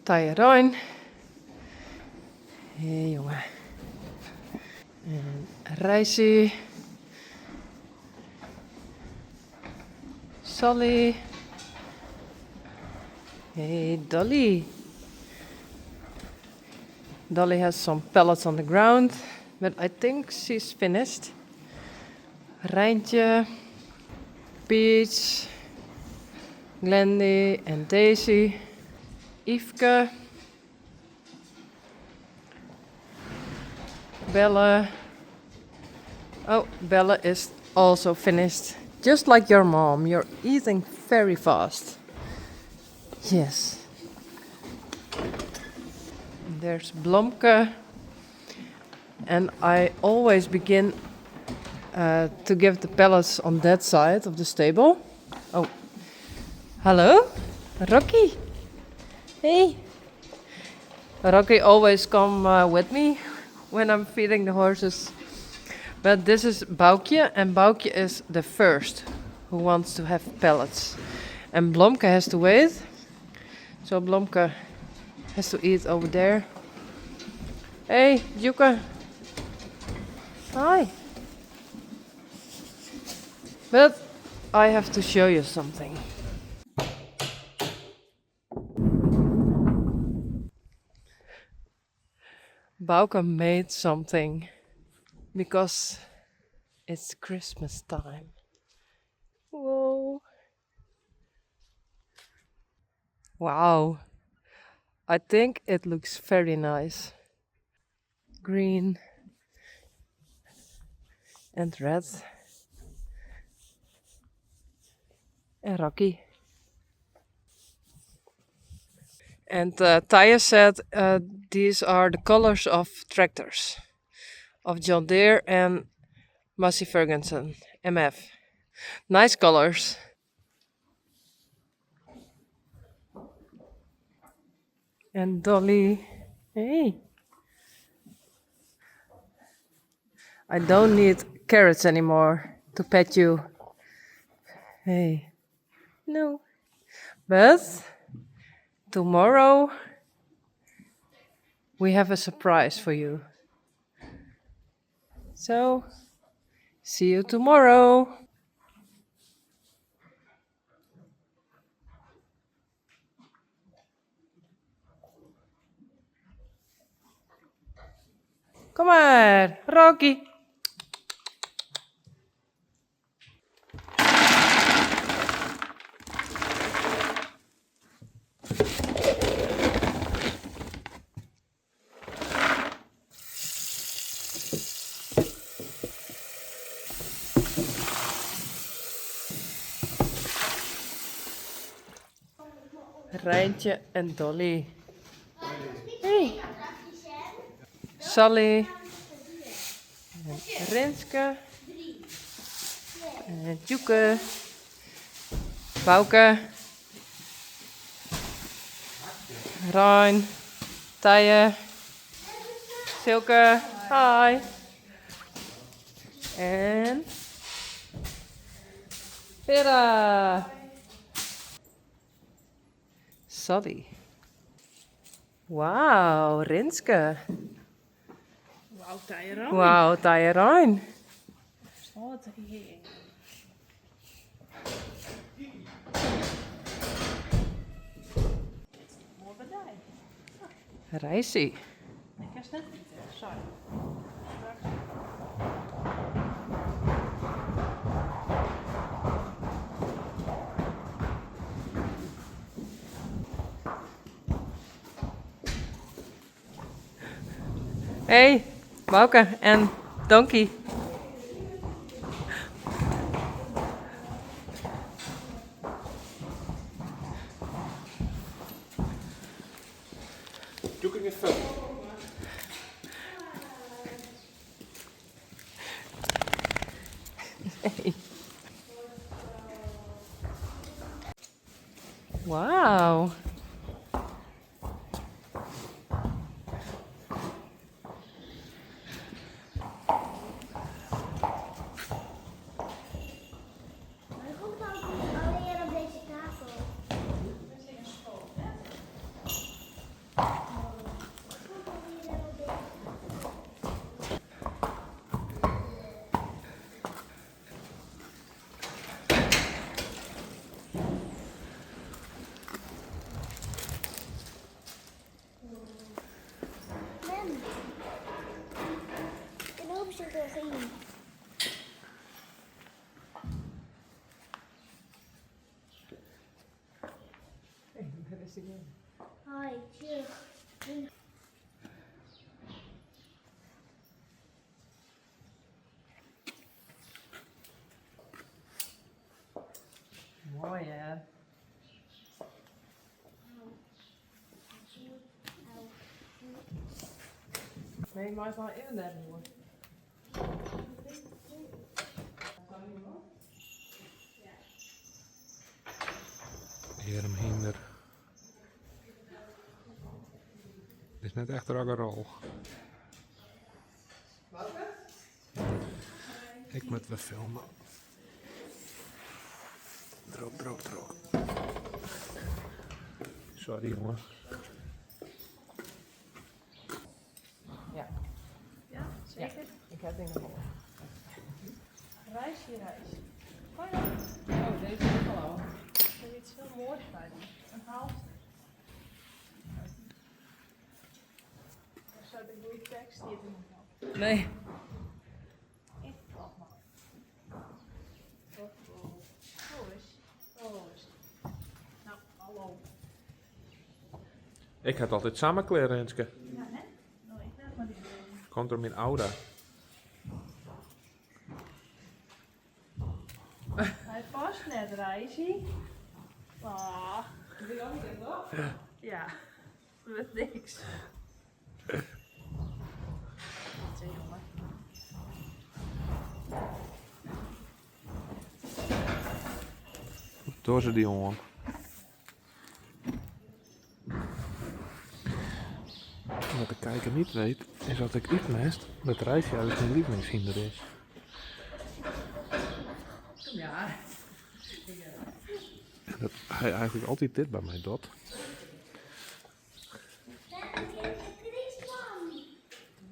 Taaie Rijn. Hé jongen. En Rijsie. Sally. Hey Dolly. Dolly has some pellets on the ground, but I think she's finished. Rijntje, Peach, Glendy and Daisy, Yveske, Bella. Oh, Bella is also finished. Just like your mom, you're eating very fast. Yes. There's Blomke. And I always begin to give the pellets on that side of the stable. Oh, hello, Rocky. Hey. Rocky always come with me when I'm feeding the horses. But this is Boukje, and Boukje is the first who wants to have pellets. And Blomke has to wait. So Blomke has to eat over there. Hey, Juke. Hi. But I have to show you something. Bauke made something because it's Christmas time. Whoa. Wow. I think it looks very nice. Green and red. And Rocky. And Taya said these are the colors of tractors. Of John Deere and Massey Ferguson, MF. Nice colors. And Dolly. Hey. I don't need carrots anymore to pet you. Hey. No. But tomorrow we have a surprise for you. So, see you tomorrow. Kom maar, Rocky. Rijntje en Dolly. Hey. Sally. En Rinske. En Tjoeke. Bauke. Rijn. Taaie. Silke. Hi. En Vera. Sally. Wauw, Rinske. Wauw, Taaie Rijn. Wauw, Taaie Rijn. Wat heerlijk. Mooi bedrijf. Rijsie. Ik kan het net niet, hè. Sorry. Hey, Bauke en Donkey. Zoeking het film. Hey. Wauw. Waarom kan ik niet alleen op deze tafel? Hi, terug. Mooi hè. Nee, maar het wel even daar doen. Heer hinder. Dit is net echt rock'n'roll. Ik moet weer filmen. Droog. Sorry jongen. Ja, Ja, zeker. ik heb dingen voor. Reis. Oh ja, Oh, deze is wel al. er is iets heel moois bij die. Een half. Daar staat een goede tekst hier in nog. Nee. Ik wacht maar. Oh is. Nou, hallo. Ik had altijd samen kleren, Renske. Ja, hè? Nou, ik krijg maar die dingen. Komt door mijn aura. Hij past net, Reisje. Ah. Ja, met niks. Wat jongen. Door ze die jongen. Wat de kijker niet weet, is dat ik Utmest met Reisje uit mijn lievelingshinder is. Ja. En dat hij eigenlijk altijd dit bij mij doet.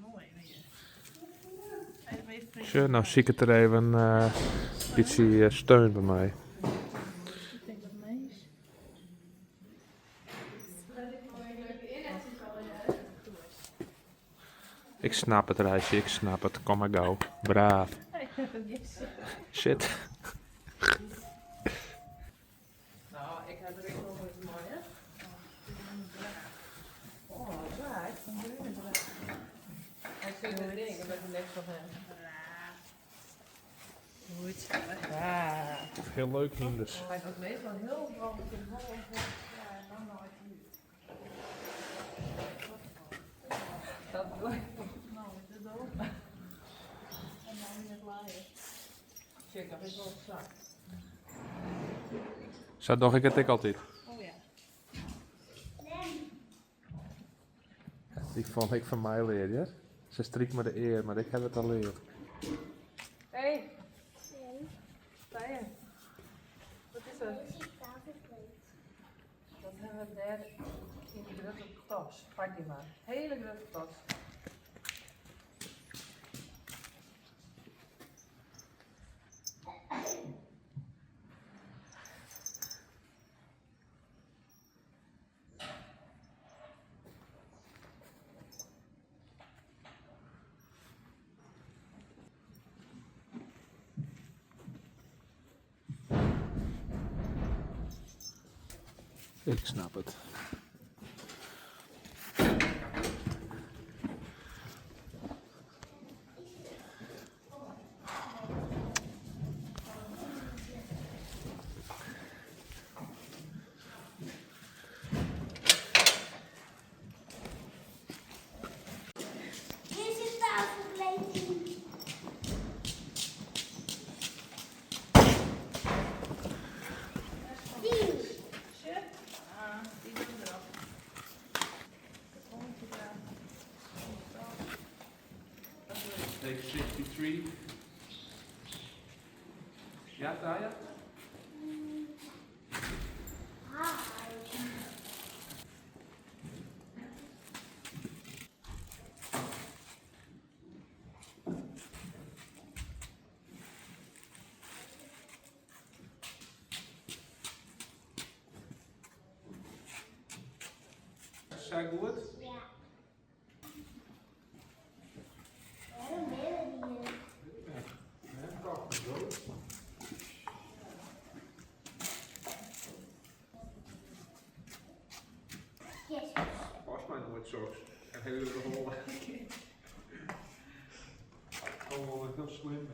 Mooi weer. Hij weet het Zo, nou zie ik het er even beetje steun bij mij. Ik denk dat mee is. Ik snap het Reisje, ik snap het. Kom maar gauw. Braaf. Yes. Shit. Nou, ik heb er echt nog eens mooi hè. Oh, draai. Een groene draai. Hij zit er dingen met een niks van hem. Goed. Ja. Heel leuk hinders. Hij was meestal heel vrolijk in Holland. Ja, dan nooit hier. Dat doe ik. Nou, ik doe ook. En dan weer laaien. Check, dat is wel zak. Zo dacht ik het ik altijd. Oh ja. Die vond ik van mij leren. Ze strikt me de eer, maar ik heb het al geleerd. Hé, hey, sta je? Wat is er? Dat hebben we daar in de grote tas. Pak die maar. Hele grote tas. Ik snap het. Dit is tafelkleedje. Shit. Ah, die doen we erop. Kartonnetje daar. Take 63. Ja, Taya? Zeg goed. Ja. Waarom willen die niet? zo. En hele rollen. Oh, wat heel slim.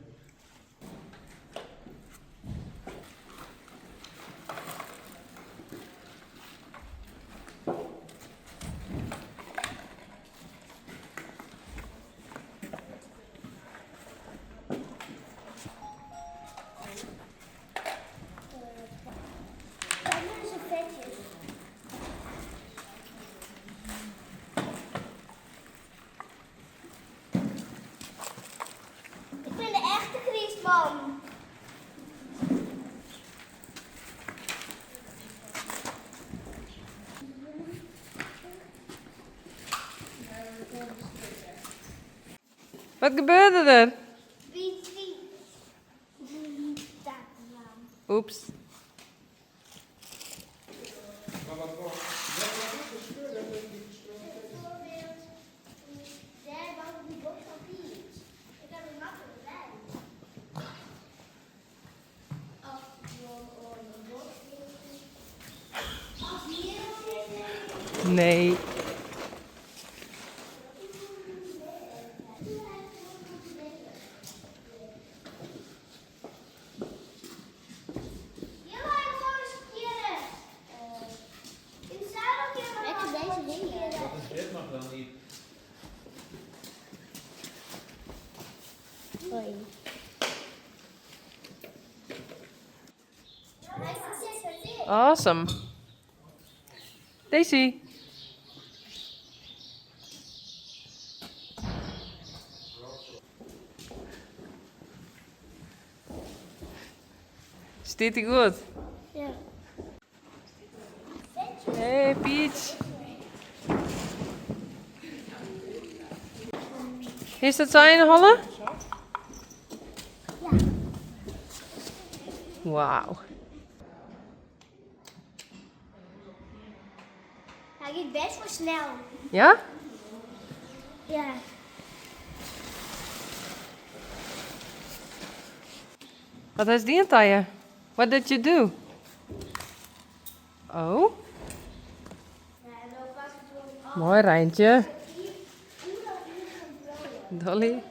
Kijk naar zijn vetjes. Ik ben de echte Christman. Wat gebeurde er? Wie staat er aan? Oeps. Bijvoorbeeld, daar was die box van Piet. Ik heb het makkelijk bij. Als gewoon een box als hier Nee. Dit mag dan niet. Awesome. Daisy. Steht die goed? Ja. Hey Peach. Is dat zijn Holle? Ja. Wauw. Hij gaat best wel snel. Ja? Ja. Wat is die aan je? What did you do? Oh, mooi Rijntje. Dolly.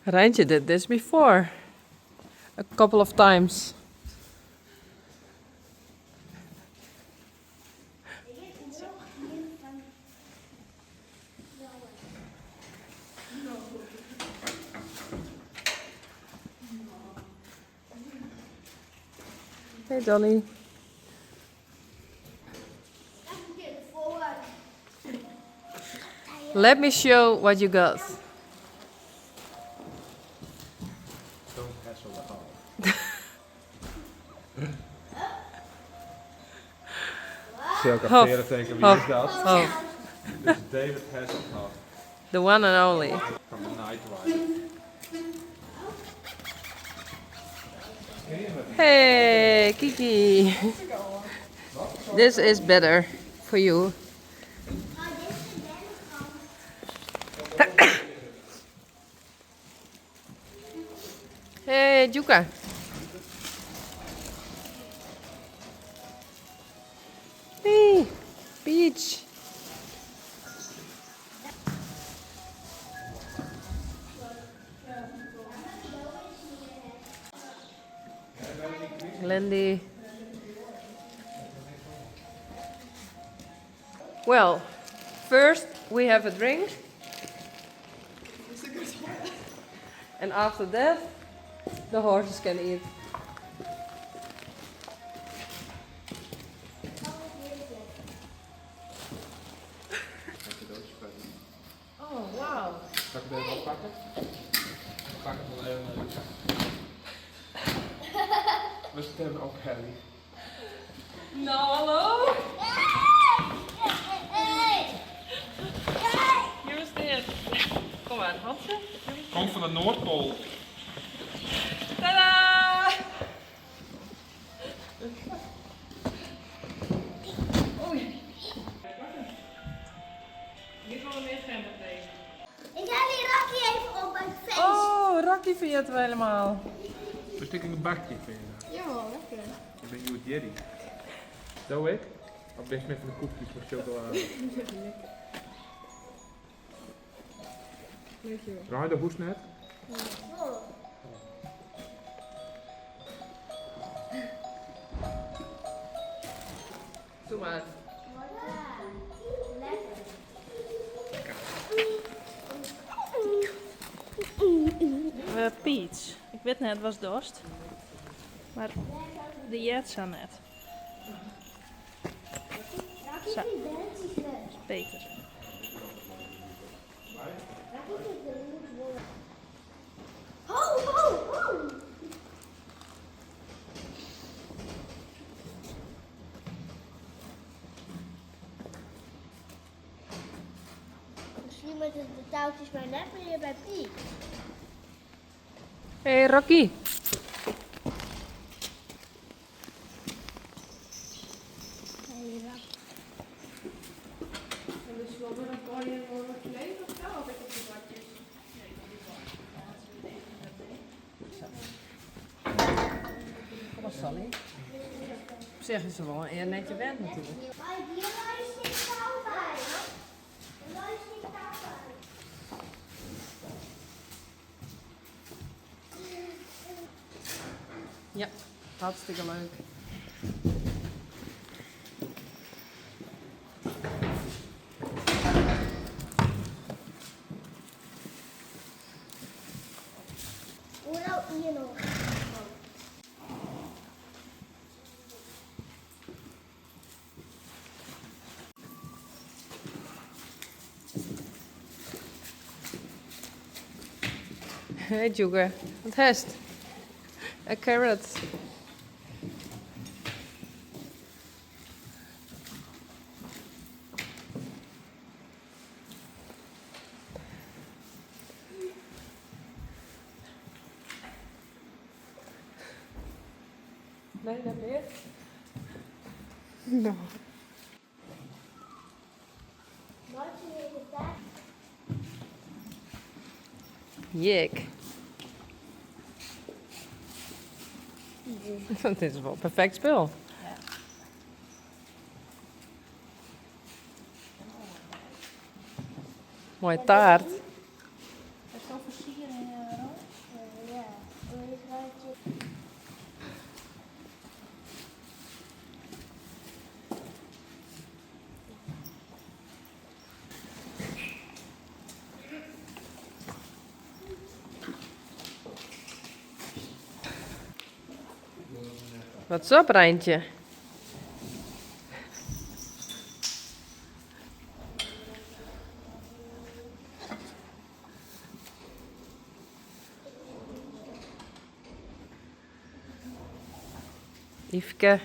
Rijntje did this before. A couple of times. Hey Dolly. Let me show what you got. Don't hassle the hall. Zulke Hof. veren denken, wie Hof. is dat? Oh, Dit is David Hasselhoff the one and only. van The Night Rider. Hey, Kiki. This is better for you. Hey, Juka. Hey, Peach. Glendy. Well, first we have a drink. And after that, the horses can eat. Oh, wow. Zal ik het even oppakken? Dan pak ik het wel even. We stemmen op Harry. Nou, hallo? Hier is dit. Kom aan, Hansen. Komt van de Noordpool. Tadaa! Oei. Hier gaan we weer zwemmen tegen. Ik ga die Rocky even op mijn face. Oh, Rocky vergeten we helemaal. We stikken een bakje vind je dat? Ja, lekker. Ik ben Joet Jerry. Zo ik? Of best met van de koekjes met chocolade? Draai de hoes net. Oh. Doe maar. Lekker. Piet. Ik weet net, het was dorst. Maar de jet zo net. Zo. Beter. Ho, ho, ho! Misschien moeten de touwtjes maar net weer bij Piet. Hey Rocky. Kom maar Sally. Op zich is ze wel een eer netje wend natuurlijk. Maar hier is niet touw bij. Er is niet touw bij. Ja, hartstikke leuk. Hoe nou hier nog? Hey Juger, wat hest? Een carrot. Nee, dat weer? No. Wat is het daar? Jik. Dit is wel een perfect spul. Mooie taart. Er is veel versiering, Ron. Ja, een ruitje. Wat is op, Rijntje? Yveske.